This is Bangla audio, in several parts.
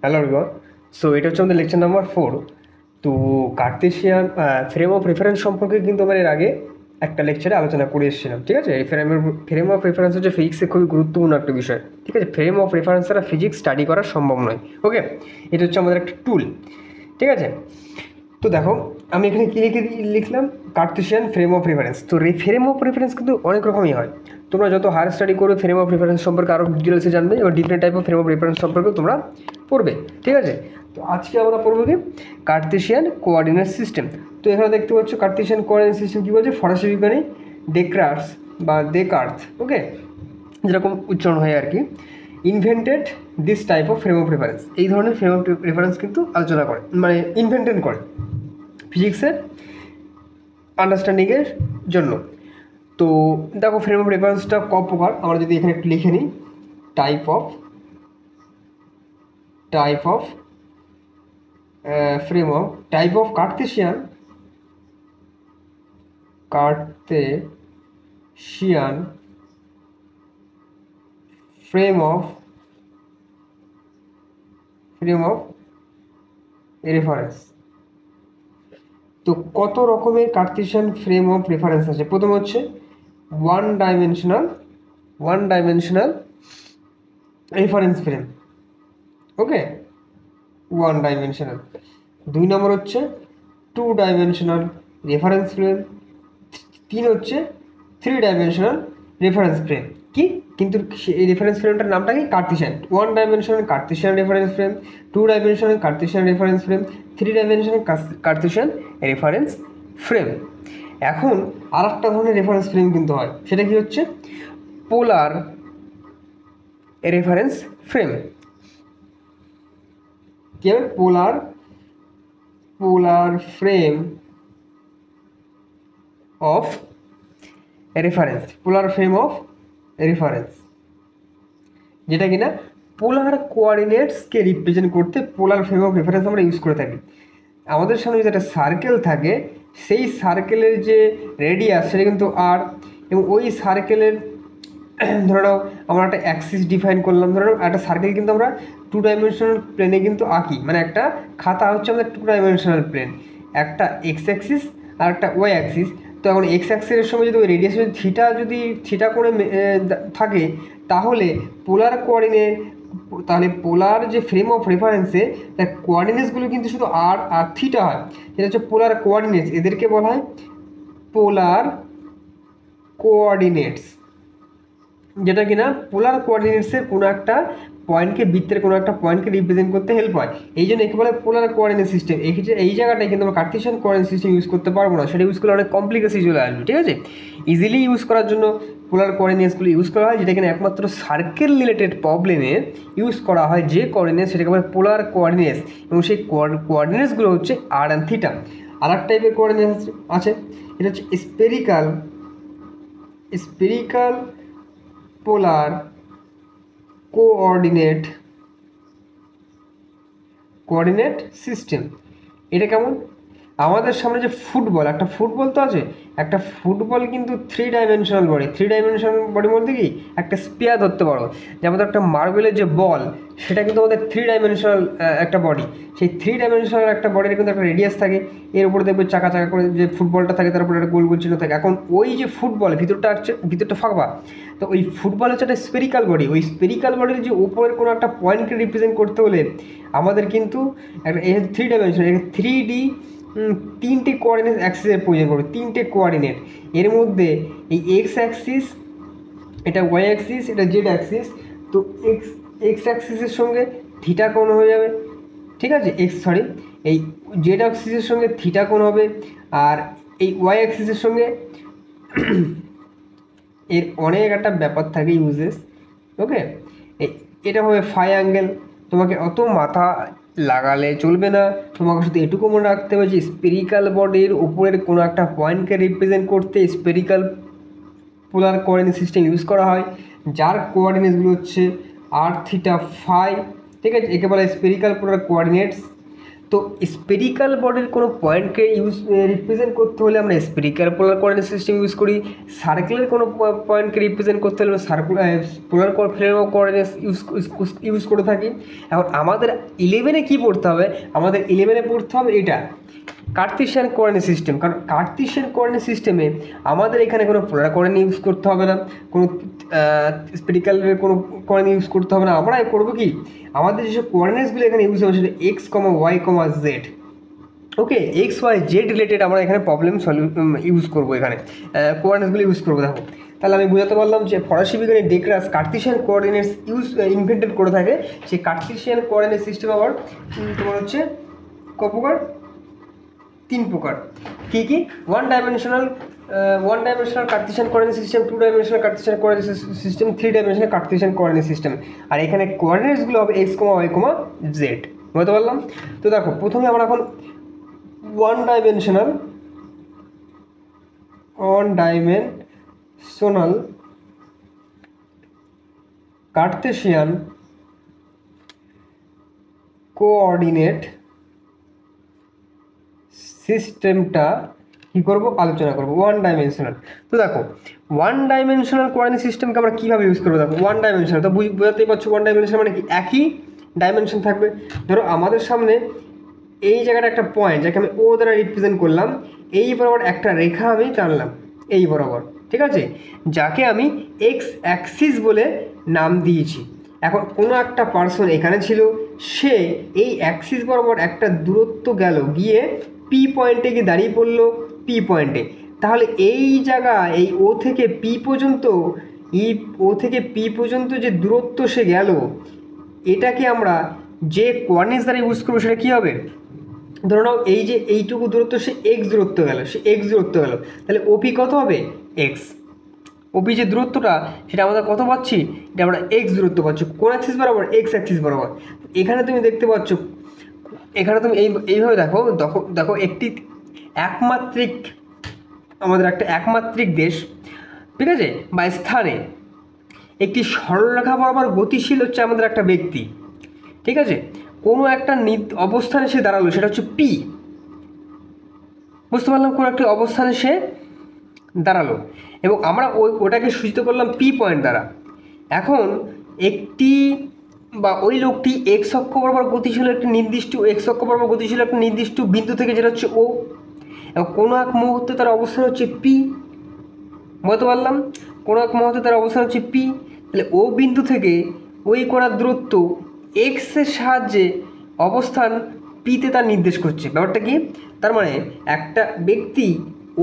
Hello everyone. সো এটা হচ্ছে আমাদের লেকচার নাম্বার 4। তো কার্তেশিয়ান ফ্রেম অফ রেফারেন্স সম্পর্কে কিন্তু আমরা এর আগে একটা লেকচারে আলোচনা করে এসেছিলাম। ঠিক আছে, এই ফ্রেম অফ রেফারেন্স হচ্ছে ফিজিক্সে খুবই গুরুত্বপূর্ণ একটা বিষয়। ঠিক আছে, ফ্রেম অফ রেফারেন্স ছাড়া ফিজিক্স স্টাডি করা সম্ভব নয়। ওকে, এটা হচ্ছে আমাদের একটা টুল। ঠিক আছে, তো দেখো আমি এখানে কী লিখলাম, কার্তেশিয়ান ফ্রেম অফ রেফারেন্স। তো ফ্রেম অফ রেফারেন্স কিন্তু অনেক রকমই হয়। তোমরা যত হায়ার স্টাডি করবে ফ্রেম অফ রেফারেন্স সম্পর্কে আরও ডিটেলসে জানবে এবং different type of frame of reference সম্পর্কে তোমরা পড়বে। ঠিক আছে, তো আজকে আমরা পড়বো কি কার্তেশিয়ান কোঅর্ডিনেট সিস্টেম। তো এখানে দেখতে পাচ্ছ কার্তেশিয়ান কোঅর্ডিনেট সিস্টেম কী বলছে, ফরাসি বিজ্ঞানী ডেকার্টস বা ডেকার্টস, ওকে, যেরকম উচ্চারণ হয় আর কি, invented this type of frame of reference. এই ধরনের ফ্রেম অফ রেফারেন্স কিন্তু আলোচনা করে, মানে ইনভেন্টেড করে ফিজিক্সের আন্ডারস্ট্যান্ডিংয়ের জন্য। তো দেখো ফ্রেম অফ রেফারেন্সটা ক প্রকার, আমরা যদি এখানে একটু লিখে নিই, type of frame of type of Cartesian frame of reference. তো কত রকমের কার্তেশিয়ান ফ্রেম অফ রেফারেন্স আছে? প্রথম হচ্ছে ওয়ান ডাইমেনশনাল রেফারেন্স ফ্রেম, ওকে, ওয়ান ডাইমেনশনাল। 2 নম্বর হচ্ছে 2 ডাইমেনশনাল রেফারেন্স ফ্রেম। 3 হচ্ছে 3 ডাইমেনশনাল রেফারেন্স ফ্রেম। কি কিন্তু এই রেফারেন্স ফ্রেমটার নামটা কি? Cartesian. 1 dimensional Cartesian reference frame, 2 dimensional Cartesian reference frame, 3 dimensional Cartesian reference frame. এখন আর একটা ধরনের রেফারেন্স ফ্রেম কিন্তু হয়, সেটা কি হচ্ছে পোলার রেফারেন্স ফ্রেম। কি হবে? পোলার ফ্রেম অফ রেফারেন্স, যেটা কিনা পোলার কোঅর্ডিনেটসকে রিপ্রেজেন্ট করতে পোলার ফ্রেম অফ রেফারেন্স আমরা ইউজ করে থাকি। আমাদের সামনে যদি একটা সার্কেল থাকে, সেই সার্কেলের যে রেডিয়াস সেটা কিন্তু আর, এবং ওই সার্কেলের ধরে নাও আমরা একটা অ্যাক্সিস ডিফাইন করলাম। ধরে নাও একটা সার্কেল কিন্তু আমরা 2 ডাইমেনশনাল প্লেনে কিন্তু আঁকি, মানে একটা খাতা হচ্ছে আমাদের 2 ডাইমেনশনাল প্লেন, একটা এক্স অ্যাক্সিস আর একটা ওয়াই অ্যাক্সিস। তো এখন এক্স অ্যাক্সিসের সময় যদি ওই রেডিয়াস যদি থিটা করে থাকে, তাহলে পোলার যে ফ্রেম অফ রেফারেন্সে তার কোঅর্ডিনেটসগুলো কিন্তু শুধু আর আর থিটা হয়। এটা হচ্ছে পোলার কোঅর্ডিনেটস, এদেরকে বলা হয় পোলার কোঅর্ডিনেটস, যেটা কিনা পোলার কোঅর্ডিনেটসের কোনো একটা পয়েন্টকে, বৃত্তের কোনো একটা পয়েন্টকে রিপ্রেজেন্ট করতে হেল্প হয়। এই জন্য একে বলে পোলার কোঅর্ডিনেট সিস্টেম। এই জায়গাটায় কিন্তু আমরা কার্তেশিয়ান কোঅর্ডিনেট সিস্টেম ইউজ করতে পারবো না, সেটা ইউজ করলে অনেক কমপ্লিকেশন চলে আসবে। ঠিক আছে, ইজিলি ইউজ করার জন্য পোলার কোঅর্ডিনেটসগুলো ইউজ করা হয়, যেটা কিনা একমাত্র সার্কেল রিলেটেড প্রবলেমে ইউজ করা হয়। যে কোঅর্ডিনেটস সেটাকে বলে পোলার কোঅর্ডিনেটস, এবং সেই কোঅর্ডিনেটসগুলো হচ্ছে আর অ্যান্ড থিটা। আর এক টাইপের কোঅর্ডিনেটস আছে, এটা হচ্ছে স্পেরিক্যাল পোলার কোঅর্ডিনেট সিস্টেম। এটা কেমন? আমাদের সামনে যে একটা ফুটবল তো আছে, একটা ফুটবল কিন্তু 3 ডাইমেনশনাল বডি। 3 ডাইমেনশনাল বডির মধ্যে কি একটা স্পিয়ার ধরতে পারো, যেমন একটা মার্বেলের যে বল, সেটা কিন্তু আমাদের 3 ডাইমেনশনাল একটা বডি। সেই 3 ডাইমেনশনাল একটা বডির কিন্তু একটা রেডিয়াস থাকে, এর উপরে দেখবে চাকা চাকা করে যে ফুটবলটা থাকে, তার উপরে একটা গোল গোল চিহ্ন থাকে। এখন ওই যে ফুটবল ভিতরটা ফাঁকবা, তো ওই ফুটবল হচ্ছে একটা স্পেরিক্যাল বডি। ওই স্পেরিক্যাল বডির যে উপরের কোনো একটা পয়েন্টকে রিপ্রেজেন্ট করতে হলে আমাদের কিন্তু একটা 3 ডাইমেনশন, 3D 3টে কোঅর্ডিনেট অ্যাক্সিসের প্রয়োজন পড়বে, 3টে কোঅর্ডিনেট। এর মধ্যে এই এক্স অ্যাক্সিস, এটা ওয়াই অ্যাক্সিস, এটা জেড অ্যাক্সিস। তো এক্স অ্যাক্সিসের সঙ্গে থিটা কোণ হয়ে যাবে। ঠিক আছে, এই জেড অ্যাক্সিসের সঙ্গে থিটা কোণ হবে, আর এই ওয়াই অ্যাক্সিসের সঙ্গে এর অনেক একটা ব্যাপার থাকে, ইউজেস। ওকে, এটা হবে ফাই অ্যাঙ্গেল। তোমাকে অত মাথা লাগালে চলবে না, তোমাকে শুধু এটুকু মনে রাখতে হবে যে স্পেরিক্যাল বডির উপরের কোনো একটা পয়েন্টকে রিপ্রেজেন্ট করতে spherical polar coordinate system use করা হয়, যার কোঅর্ডিনেটসগুলো হচ্ছে আর থিটা ফাই। ঠিক আছে, একে বলা হয় স্পেরিক্যাল পোলার কোঅর্ডিনেটস। তো স্পেরিক্যাল বডির কোনো পয়েন্টকে রিপ্রেজেন্ট করতে হলে আমরা spherical polar coordinate system use করি, সার্কেলের কোনো পয়েন্টকে রিপ্রেজেন্ট করতে হলে circular polar frame of coordinates use করে থাকি। এখন আমাদের 11-এ কী পড়তে হবে, আমাদের 11-এ পড়তে হবে এটা কার্তেশিয়ান কোঅর্ডিনেট সিস্টেম। কারণ কার্তেশিয়ান কোঅর্ডিনেট সিস্টেমে আমাদের এখানে কোনো পোলার কোঅর্ডিনেট ইউজ করতে হবে না, কোনো স্পেরিক্যালের কোনো কোঅর্ডিনেট ইউজ করতে হবে না। আমরা করবো কি, আমাদের যেসব কোঅর্ডিনেটসগুলো এখানে ইউজ হবে সেটা x, y, z। ওকে, এক্স ওয়াই জেড রিলেটেড আমরা এখানে প্রবলেম ইউজ করবো, এখানে কোঅর্ডিনেটসগুলো ইউজ করবো। দেখো তাহলে আমি বুঝাতে পারলাম যে ফরাসি বিজ্ঞানী ডেকরাস কার্তেশিয়ান কোঅর্ডিনেটস ইনভেন্টেড করে থাকে। সেই কার্তেশিয়ান কোঅর্ডিনেট সিস্টেম আবার তোমার হচ্ছে ক প্রকার, 3 প্রকার। কী কী? One dimensional Cartesian coordinate system, 2 dimensional Cartesian coordinate system, 3 dimensional Cartesian coordinate system. আর এখানে কোঅর্ডিনেটসগুলো হবে x, y, z। বুঝতে পারলাম? তো দেখো প্রথমে আমরা এখন ওয়ান ডাইমেনশনাল কার্তেশিয়ান কোঅর্ডিনেট সিস্টেমটা কী করবো, আলোচনা করবো। ওয়ান ডাইমেনশনাল, তো দেখো ওয়ান ডাইমেনশনাল কোঅর্ডিনেট সিস্টেমকে আমরা কীভাবে ইউজ করবো। দেখো ওয়ান ডাইমেনশনাল তো বোঝাতেই পারছো, ওয়ান ডাইমেনশনাল মানে কি, একই ডাইমেনশন থাকবে। ধরো আমাদের সামনে এই জায়গাটা একটা পয়েন্ট, যাকে আমি ও দ্বারা রিপ্রেজেন্ট করলাম, এই বরাবর একটা রেখা আমি টানলাম এই বরাবর, ঠিক আছে, যাকে আমি এক্স অ্যাক্সিস বলে নাম দিয়েছি। এখন কোনো একটা পার্সন এখানে ছিল, সে এই অ্যাক্সিস বরাবর একটা দূরত্ব গেল, গিয়ে পি পয়েন্টে গিয়ে দাঁড়িয়ে পড়লো পি পয়েন্টে। তাহলে এই জায়গা এই ও থেকে পি পর্যন্ত, যে দূরত্ব সে গেল, এটাকে আমরা যে কোঅর্ডিনেটস দ্বারা ইউজ করবো সেটা কী হবে। ধরো নাও এই যে এইটুকু দূরত্ব সে এক্স দূরত্ব গেল, তাহলে ওপি কত হবে, এক্স। ওপি যে দূরত্বটা সেটা আমরা কত পাচ্ছি, এটা আমরা এক্স দূরত্ব পাচ্ছি, কোন অ্যাক্সিস বরাবর, এক্স অ্যাক্সিস বরাবর। এখানে তুমি দেখতে পাচ্ছ, এখানে তুমি এইভাবে দেখো একটি একমাত্রিক, আমাদের একটা একমাত্রিক দেশ, ঠিক আছে, বা স্থানে একটি সরলরেখা বরাবর গতিশীল হচ্ছে আমাদের একটা ব্যক্তি, ঠিক আছে, কোনো একটা অবস্থানে সে দাঁড়ালো, সেটা হচ্ছে পি। বুঝতে পারলাম, কোনো একটি অবস্থানে সে দাঁড়ালো এবং আমরা ওটাকে সূচিত করলাম পি পয়েন্ট দ্বারা। এখন একটি বা ওই লোকটি এক্স অক্ষ বরাবর গতিশীল একটা নির্দিষ্ট বিন্দু থেকে, যেটা হচ্ছে ও, এবং কোনো এক মুহূর্তে তার অবস্থান হচ্ছে পি। বুঝতে পারলাম, কোনো এক মুহূর্তে তার অবস্থান হচ্ছে পি। তাহলে ও বিন্দু থেকে ওই করার দূরত্ব এক্সের সাহায্যে অবস্থান পিতে তার নির্দেশ করছে। ব্যাপারটা কি, তার মানে একটা ব্যক্তি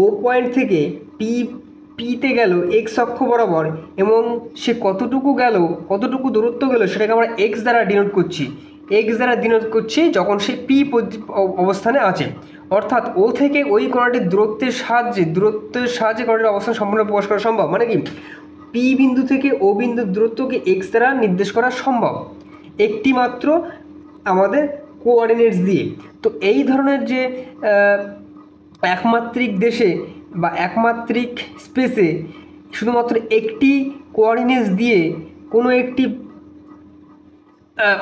ও পয়েন্ট থেকে পিতে গেল এক্স অক্ষ বরাবর, এবং সে কতটুকু দূরত্ব গেল সেটাকে আমরা এক্স দ্বারা ডিনোট করছি যখন সে পি অবস্থানে আছে। অর্থাৎ ও থেকে ওই কোণাটির দূরত্বের সাহায্যে কোণাটির অবস্থান সম্পূর্ণ প্রকাশ করা সম্ভব। মানে কি, পি বিন্দু থেকে ও বিন্দুর দূরত্বকে এক্স দ্বারা নির্দেশ করা সম্ভব একটি মাত্র আমাদের কোঅর্ডিনেটস দিয়ে। তো এই ধরনের যে একমাত্রিক দেশে বা একমাত্রিক স্পেসে শুধুমাত্র একটি কোঅর্ডিনেটস দিয়ে কোনো একটি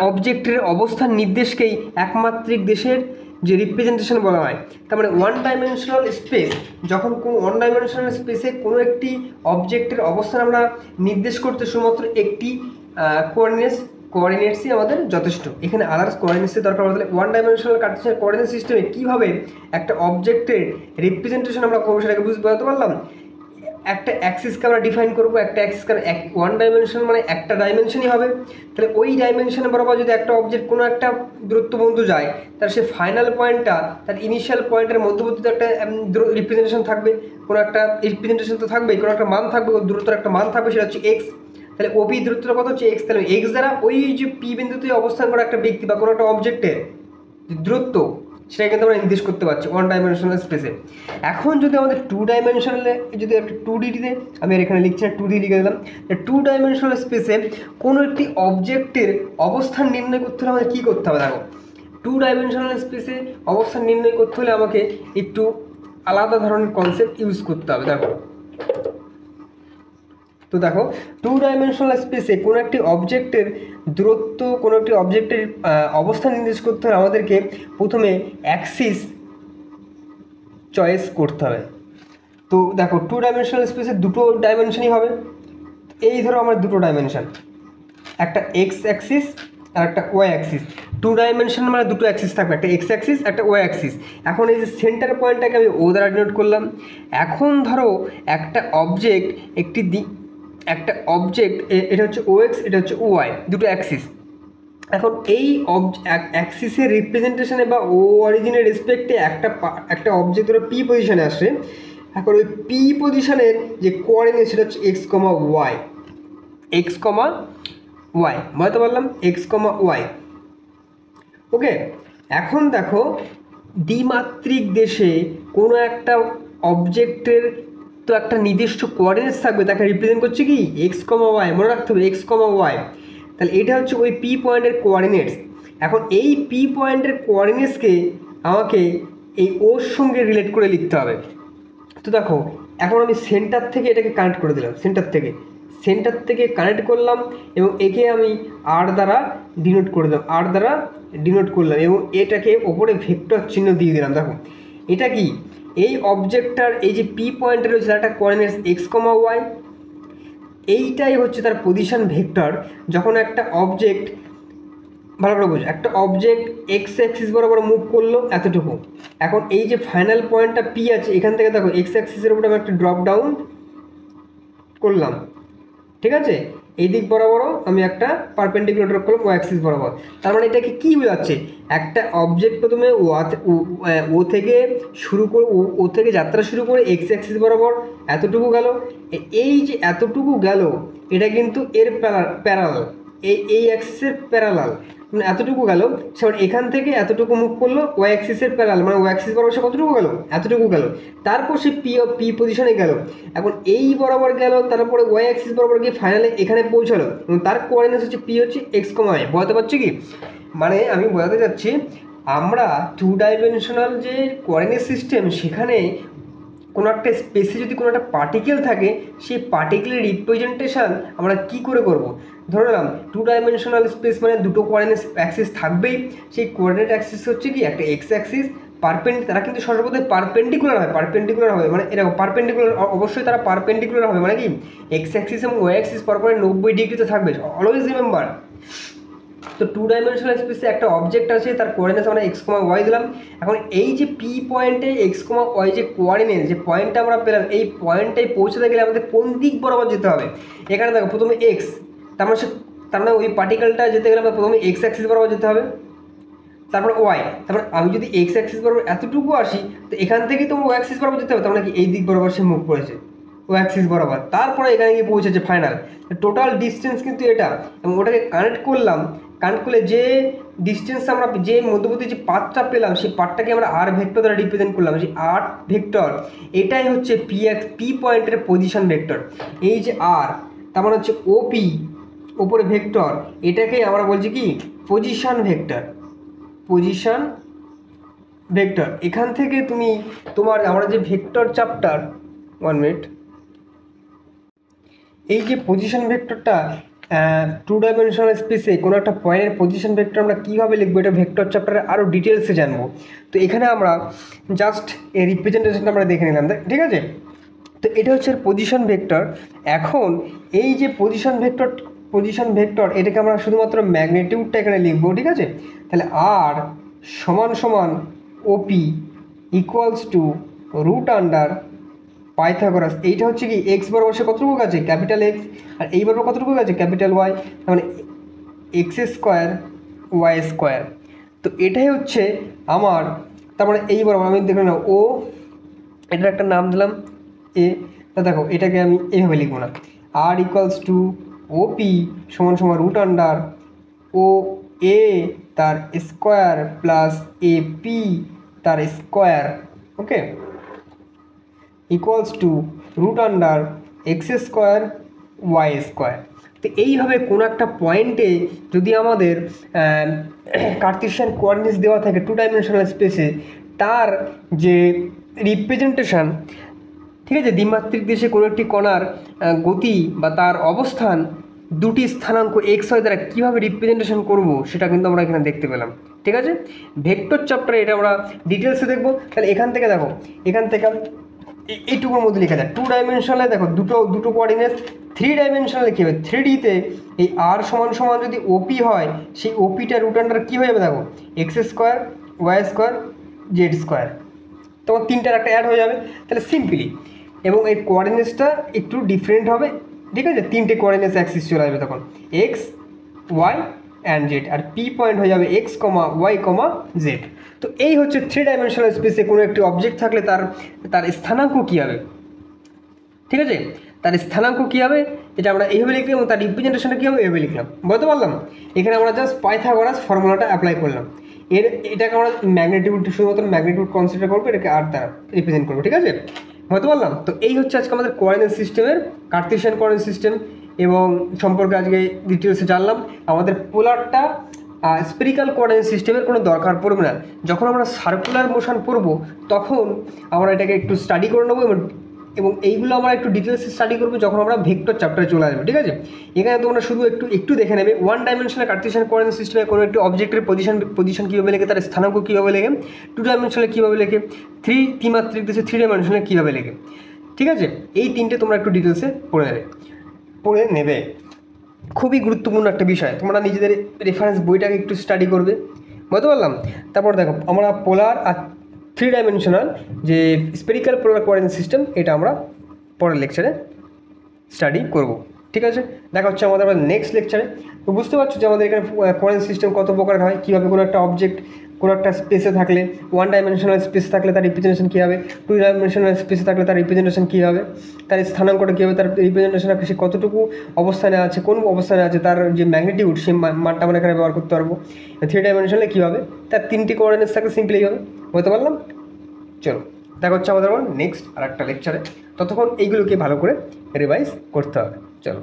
অবজেক্টের অবস্থান নির্দেশকেই একমাত্রিক দেশের যে রিপ্রেজেন্টেশন বলা হয়। তার মানে ওয়ান ডাইমেনশনাল স্পেসে কোনো একটি অবজেক্টের অবস্থান আমরা নির্দেশ করতে শুধুমাত্র একটি কোঅর্ডিনেটসই আমাদের যথেষ্ট। এখানে আদার্স কোঅর্ডিনেটসের দরকার পড়ে। তাহলে ওয়ান ডাইমেনশনাল কার্টেসিয়ান কোঅর্ডিনেট সিস্টেমে কীভাবে একটা অবজেক্টের রিপ্রেজেন্টেশন আমরা করবো সেটাকে বুঝতে পারলাম। একটা অ্যাক্সিসকে আমরা ডিফাইন করবো, একটা অ্যাক্সিস কারণ ওয়ান ডাইমেনশন মানে একটা ডাইমেনশনই হবে। তাহলে ওই ডাইমেনশনে বরাবর যদি একটা অবজেক্ট কোনো একটা দূরত্ব পর্যন্ত যায়, তার সে ফাইনাল পয়েন্টটা তার ইনিশিয়াল পয়েন্টের মধ্যবর্তীতে একটা রিপ্রেজেন্টেশন থাকবে, কোনো একটা রিপ্রেজেন্টেশন তো থাকবেই, কোনো একটা মান থাকবে, ওই দূরত্বের একটা মান থাকবে, সেটা হচ্ছে এক্স। তাহলে ওপি দূরত্বটা কত হচ্ছে এক্স। তাহলে এক্স দ্বারা ওই যে পি বিন্দুতে অবস্থান করা একটা ব্যক্তি বা কোনো একটা অবজেক্টের যে দূরত্ব সেটা কিন্তু আমরা নির্দেশ করতে পারছি ওয়ান ডাইমেনশনাল স্পেসে। এখন যদি আমাদের টু ডাইমেনশনালে যদি একটা 2Dতে আমি এখানে লিখছি 2D লিখে দিলাম, টু ডাইমেনশনাল স্পেসে কোনো একটি অবজেক্টের অবস্থান নির্ণয় করতে হলে আমাদের কী করতে হবে। দেখো, টু ডাইমেনশনাল স্পেসে অবস্থান নির্ণয় করতে হলে আমাকে একটু আলাদা ধরনের কনসেপ্ট ইউজ করতে হবে। দেখো তো দেখো টু ডাইমেনশনাল স্পেসে কোনো একটি অবজেক্টের দূরত্ব, কোনো একটি অবজেক্টের অবস্থান নির্দেশ করতে হলে আমাদেরকে প্রথমে অ্যাক্সিস চয়েস করতে হবে। তো দেখো টু ডাইমেনশনাল স্পেসে দুটো ডাইমেনশনই হবে। এই ধরো আমার দুটো ডাইমেনশন, একটা এক্স অ্যাক্সিস আর একটা ওয়াই অ্যাক্সিস। টু ডাইমেনশন মানে দুটো অ্যাক্সিস থাকবে, একটা এক্স অ্যাক্সিস একটা ওয়াই অ্যাক্সিস। এখন এই যে সেন্টার পয়েন্টটাকে আমি ও দ্বারা ডিনোট করলাম। এখন ধরো একটা অবজেক্ট একটা অবজেক্ট, এটা হচ্ছে ও এক্স, এটা হচ্ছে ওয়াই, দুটো অ্যাক্সিস। এখন এই অ্যাক্সিসের রিপ্রেজেন্টেশনে বা ও অরিজিনের রেসপেক্টে একটা অবজেক্ট ধরো পি পজিশনে আসে। এখন ওই পি পজিশনের যে কোঅর্ডিনেট সেটা হচ্ছে x comma Y, x comma Y, বুঝতে পারলাম, এক্স কমা ওয়াই। ওকে, এখন দেখো দ্বিমাত্রিক দেশে কোনো একটা অবজেক্টের তো একটা নির্দিষ্ট কোঅর্ডিনেটস থাকবে, তাকে রিপ্রেজেন্ট করছে কি এক্স কমা ওয়াই, মনে রাখতে হবে এক্স কমা ওয়াই। তাহলে এটা হচ্ছে ওই পি পয়েন্টের কোঅর্ডিনেটস। এখন এই পি পয়েন্টের কোঅর্ডিনেটসকে আমাকে এই ওর সঙ্গে রিলেট করে লিখতে হবে। তো দেখো এখন আমি সেন্টার থেকে এটাকে কানেক্ট করে দিলাম, সেন্টার থেকে কানেক্ট করলাম এবং একে আমি আর দ্বারা ডিনোট করে দিলাম, আর দ্বারা ডিনোট করলাম এবং এটাকে ওপরে ভেক্টর চিহ্ন দিয়ে দিলাম। দেখো এটা কি, এই অবজেক্টটার এই যে পি পয়েন্টে রয়েছে তার একটা কোঅর্ডিনেটস এক্স কমা ওয়াই, এইটাই হচ্ছে তার পজিশন ভেক্টর। যখন একটা অবজেক্ট, ভালো করে বুঝো, একটা অবজেক্ট এক্স অ্যাক্সিস বরাবর মুভ করলো এতটুকু, এখন এই যে ফাইনাল পয়েন্টটা পি আছে এখান থেকে দেখো এক্স অ্যাক্সিসের উপরে আমি একটা ড্রপ ডাউন করলাম, ঠিক আছে, এই দিক বরাবরও আমি একটা পারপেন্ডিকুলার ড্রপ করলাম ও অ্যাক্সিস বরাবর। তার মানে এটাকে কী বোঝাচ্ছে, একটা অবজেক্ট প্রথমে ও থেকে শুরু করে ও থেকে যাত্রা শুরু করে এক্স অ্যাক্সিস বরাবর এতটুকু গেল, এই যে এতটুকু গেল এটা কিন্তু এর প্যারালাল, এই অ্যাক্সিসের প্যারালাল, মানে এতটুকু গেল। সেবার এখান থেকে এতটুকু মুভ করলো ওয়াই অ্যাক্সিসের প্যারালাল, মানে ওয়াই অ্যাক্সিস বরাবর সে কতটুকু গেল, এতটুকু গেল। তারপর সে পি পজিশনে গেল, এখন এই বরাবর গেল, তারপরে ওয়াই অ্যাক্সিস বরাবর গিয়ে ফাইনালে এখানে পৌঁছালো এবং তার কোঅর্ডিনেটস হচ্ছে পি হচ্ছে এক্স কমা ওয়াই। বোঝাতে পারছি কি, মানে আমি বোঝাতে চাচ্ছি আমরা টু ডাইমেনশনাল যে কোঅর্ডিনেট সিস্টেম, সেখানে কোনো একটা স্পেসে যদি কোনো একটা পার্টিকেল থাকে, সেই পার্টিকেলের রিপ্রেজেন্টেশন আমরা কি করে করব। ধরে নিলাম টু ডাইমেনশনাল স্পেস মানে দুটো কোঅর্ডিনেট অ্যাক্সিস থাকবেই, সেই কোঅর্ডিনেট অ্যাক্সিস হচ্ছে কি একটা এক্স অ্যাক্সিস, তারা কিন্তু সর্বদাই পারপেন্ডিকুলার হবে, মানে এরকম পারপেন্ডিকুলার, অবশ্যই তারা পারপেন্ডিকুলার হবে, মানে কি এক্স অ্যাক্সিস এবং ওয়াই অ্যাক্সিস পরপরে 90 ডিগ্রিতে থাকবে, অলওয়েজ রিমেম্বার। তো টু ডাইমেনশনাল স্পেসে একটা অবজেক্ট আছে, তার কোঅর্ডিনেটস আমরা এক্স কমা ওয়াই দিলাম। এখন এই যে পি পয়েন্টে এক্স কমা ওয়াই যে কোঅর্ডিনেট, যে পয়েন্টটা আমরা পেলাম, এই পয়েন্টটায় পৌঁছাতে গেলে আমাদের কোন দিক বরাবর যেতে হবে। এখানে দেখো প্রথমে এক্স, তার মানে ওই পার্টিকেলটা যেতে গেলে আমরা প্রথমে এক্স অ্যাক্সিস বরাবর যেতে হবে, তারপর ওয়াই, তারপর আমি যদি এক্স অ্যাক্সিস বরাবর এতটুকু আসি, তো এখান থেকেই তো ওয়াই অ্যাক্সিস বরাবর যেতে হবে, তার মানে কি এই দিক বরাবর সে মুভ করেছে ও অ্যাক্সিস বরাবর, তারপরে এখানে গিয়ে পৌঁছেছে ফাইনাল। টোটাল ডিস্টেন্স কিন্তু এটা, এবং ওটাকে কানেক্ট করলে যে ডিস্টেন্স আমরা, যে মধ্যবর্তী যে পাথটা পেলাম, সেই পাথটাকে আমরা আর ভেক্টর দ্বারা রিপ্রেজেন্ট করলাম। যে আর ভেক্টর, এটাই হচ্ছে পি পয়েন্টের পজিশন ভেক্টর। এই যে আর, তার মানে হচ্ছে ওপি ওপরে ভেক্টর, এটাকে আমরা বলছি কি পজিশন ভেক্টর, এখান থেকে তুমি আমরা যে ভেক্টর চ্যাপ্টার, 1 মিনিট, এই যে পজিশন ভেক্টরটা টু ডাইমেনশনাল স্পেসে কোনো একটা পয়েন্টের পজিশন ভেক্টর আমরা কীভাবে লিখবো, এটা ভেক্টর চ্যাপ্টারে আরও ডিটেলসে জানবো। তো এখানে আমরা জাস্ট এই রিপ্রেজেন্টেশনটা আমরা দেখে নিলাম, ঠিক আছে। তো এটা হচ্ছে পজিশন ভেক্টর। এখন এই যে পজিশন ভেক্টর এটাকে আমরা শুধুমাত্র ম্যাগনিটিউডটা এখানে লিখবো, ঠিক আছে। তাহলে আর সমান OP equals to root under Pythagoras, এইটা হচ্ছে কি এক্স বরাবর সে কতটুকু আছে ক্যাপিটাল এক্স, আর এই বরাবর কতটুকু আছে ক্যাপিটাল ওয়াই, মানে এক্স স্কোয়ার ওয়াই স্কোয়ার। তো এটাই হচ্ছে আমার, তার মানে এই বরাবর আমি দেখে নাও ও, এটার একটা নাম দিলাম এ। তা দেখো এটাকে আমি এইভাবে লিখবো না, আর ইকুয়ালস টু ওপি সমান রুট আন্ডার ও এ তার স্কোয়ার প্লাস এ পি তার square, okay, equals to root under x square y square. তো এইভাবে কোনো একটা পয়েন্টে যদি আমাদের কার্টেসিয়ান কোঅর্ডিনেটস দেওয়া থাকে টু ডাইমেনশনাল স্পেসে, তার যে রিপ্রেজেন্টেশন ঠিক আছে, দ্বিমাত্রিক দেশে কোনো একটি কণার গতি বা তার অবস্থান দুটি স্থানাঙ্ক এক্স ওয়াই দ্বারা কীভাবে রিপ্রেজেন্টেশন করব সেটা কিন্তু আমরা এখানে দেখতে পেলাম। ঠিক আছে, ভেক্টর চ্যাপ্টারে এটা আমরা ডিটেলসে দেখবো। তাহলে এখান থেকে দেখো, এখান থেকে এইটুকুর মধ্যে লেখা যায় 2 ডাইমেনশনালে দেখো দুটো কোঅর্ডিনেট, 3 ডাইমেনশনালে কী হবে, 3Dতে এই আর সমান সমান যদি ওপি হয়, সেই ওপিটা রুট আন্ডার কী হয়ে যাবে দেখো, x square y square z square, তোমার তিনটার একটা অ্যাড হয়ে যাবে। তাহলে সিম্পলি, এবং এই কোঅর্ডিনেটসটা একটু ডিফারেন্ট হবে। ঠিক আছে, তিনটে কোঅর্ডিনেটস অ্যাক্সিস চলে আসবে তখন, এক্স ওয়াই অ্যান্ড জেড, আর পি পয়েন্ট হয়ে যাবে x comma y comma z. তো এই হচ্ছে 3 ডাইমেনশনাল স্পেসে কোনো একটি অবজেক্ট থাকলে তার স্থানাঙ্ক কী হবে। ঠিক আছে, তার স্থানাঙ্ক কী হবে এটা আমরা এইভাবে লিখলাম, এবং তার রিপ্রেজেন্টেশনটা কী হবে এইভাবে লিখলাম, বলতে পারলাম। এখানে আমরা জাস্ট পাইথাগোরাস ফর্মুলাটা অ্যাপ্লাই করলাম। এটাকে আমরা ম্যাগনিটিউড, শুধুমাত্র ম্যাগনিটিউড কনসিডার করবো, এটাকে আর দ্বারা রিপ্রেজেন্ট করবো। ঠিক আছে, বলতে পারলাম। তো এই হচ্ছে আজকে আমাদের কোঅর্ডিনেট সিস্টেমের, কার্টেসিয়ান কোঅর্ডিনেট সিস্টেম এবং সম্পর্কে আজকে ডিটেলসে জানলাম। আমাদের পোলারটা স্পেরিক্যাল কোঅর্ডিনেট সিস্টেমের কোনো দরকার পড়বে না। যখন আমরা সার্কুলার মোশন পড়ব তখন আমরা এটাকে একটু স্টাডি করে নেবো, এবং এইগুলো আমরা একটু ডিটেলসে স্টাডি করবো যখন আমরা ভেক্টর চ্যাপ্টারে চলে আসবো। ঠিক আছে, এখানে তোমরা শুধু একটু দেখে নেবে 1 ডাইমেনশনাল কার্টেসিয়ান কোঅর্ডিনেট সিস্টেমে কোনো একটি অবজেক্টের পজিশন কীভাবে লেখে, তার স্থানাঙ্ক কীভাবে লেখে, 2 ডাইমেনশনালে কীভাবে লেখে, ত্রিমাত্রিক দেশে 3 ডাইমেনশনালে কীভাবে লেখে। ঠিক আছে, এই তিনটে তোমরা একটু ডিটেলসে পড়ে নেবে। খুবই গুরুত্বপূর্ণ একটা বিষয়, তোমরা নিজেদের রেফারেন্স বইটাকে একটু স্টাডি করবে, বুঝতে পারলাম। তারপর দেখো, আমরা পোলার আর 3 ডাইমেনশনাল যে স্পেরিক্যাল পোলার কোঅর্ডিনেট সিস্টেম, এটা আমরা পরের লেকচারে স্টাডি করব। ঠিক আছে, দেখা হচ্ছে আমাদের নেক্সট লেকচারে। তো বুঝতে পারছো যে আমাদের এখানে কোঅর্ডিনেট সিস্টেম কত প্রকার হয়, কীভাবে কোনো একটা অবজেক্ট কোনো একটা স্পেসে থাকলে, 1 ডাইমেনশনাল স্পেস থাকলে তার রিপ্রেজেন্টেশন কী হবে, 2 ডাইমেনশনাল স্পেসে থাকলে তার রিপ্রেজেন্টেশন কী হবে, তার স্থানাঙ্কটা কী হবে, তার রিপ্রেজেন্টেশন সে কতটুকু অবস্থানে আছে, কোন অবস্থানে আছে, তার যে ম্যাগনিটিউড সেই মানটা আমরা এখানে ব্যবহার করতে পারবো। 3 ডাইমেনশনালে কী হবে, তার 3টি কোঅর্ডিনেটস থাকলে সিম্পলি হবে, বলতে পারলাম। চলো, দেখা হচ্ছে আমাদের নেক্সট আর একটা লেকচারে। ততক্ষণ এইগুলোকে ভালো করে রিভাইজ করতে হবে। চলো।